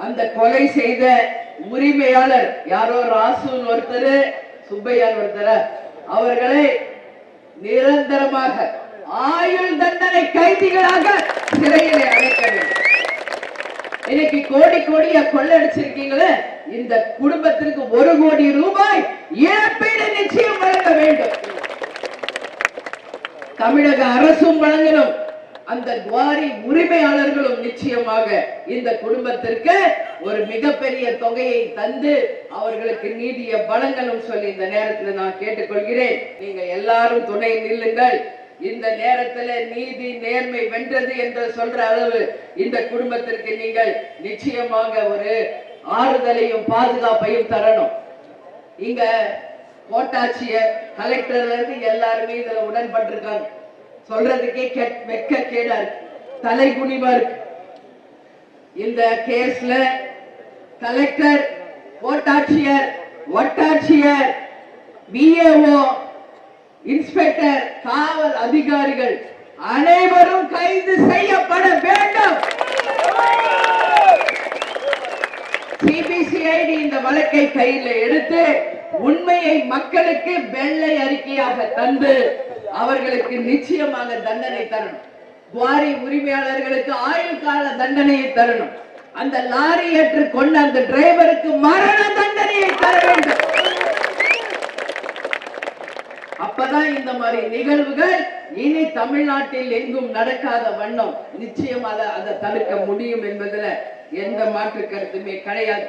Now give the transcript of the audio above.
அந்த கொலை செய்த உரிமையாளர் யாரோ ராசூன் ஒருத்தர், சுப்பையான் ஒருத்தர், அவர்களை நிரந்தரமாக ஆயுள் தண்டனை கைதிகளாக சிறையில் அடைக்க வேண்டும். இன்னைக்கு கோடி கோடியா கொள்ளடிச்சிருக்கீங்களே, இந்த குடும்பத்திற்கு 1 கோடி ரூபாய் இழப்பீடு நிச்சயம் வழங்க வேண்டும். தமிழக அரசும் வழங்கணும். அந்த குவாரி உரிமையாளர்களும் நிச்சயமாக இந்த குடும்பத்திற்கு ஒரு மிகப்பெரிய தொகையை தந்து அவர்களுக்கு நீதியை வழங்கணும் சொல்லி இந்த நேரத்தில் நான் கேட்டுக்கொள்கிறேன். நீங்க எல்லாரும் துணை நில்லுங்கள். இந்த நேரத்தில் நீதி நேர்மை வென்றது என்று சொல்ற அளவு இந்த குடும்பத்திற்கு நீங்கள் நிச்சயமாக ஒரு ஆறுதலையும் பாதுகாப்பையும் தரணும். இங்க கோட்டாட்சியர், கலெக்டர்ல இருந்து எல்லாருமே இதுல உடன்பட்டிருக்காங்க. சொல்றதுக்கே வெக்க கேடா இருக்கு, தலை குனிவா இருக்கு. இந்த கேஸ்ல கலெக்டர், கோட்டாட்சியர், வட்டாட்சியர், விஏஓ, இன்ஸ்பெக்டர், காவல் அதிகாரிகள் அனைவரும் கைது செய்யப்பட வேண்டும். சிபிசிஐடி இந்த வழக்கை கையில் எடுத்து உண்மையை மக்களுக்கு வெள்ளை அறிக்கையாக தந்து அவர்களுக்கு நிச்சயமாக தண்டனை தரணும். குவாரி உரிமையாளர்களுக்கு ஆயுள் கால தண்டனையை தரணும். அந்த லாரி ஏற்று கொண்ட அந்த டிரைவருக்கு மரண தண்டனையை தர வேண்டும். அப்பதான் இந்த மாதிரி நிகழ்வுகள் இனி தமிழ்நாட்டில் எங்கும் நடக்காத வண்ணம் நிச்சயம் அதை தடுக்க முடியும் என்பதுல எந்த மாற்று கருத்துமே கிடையாது.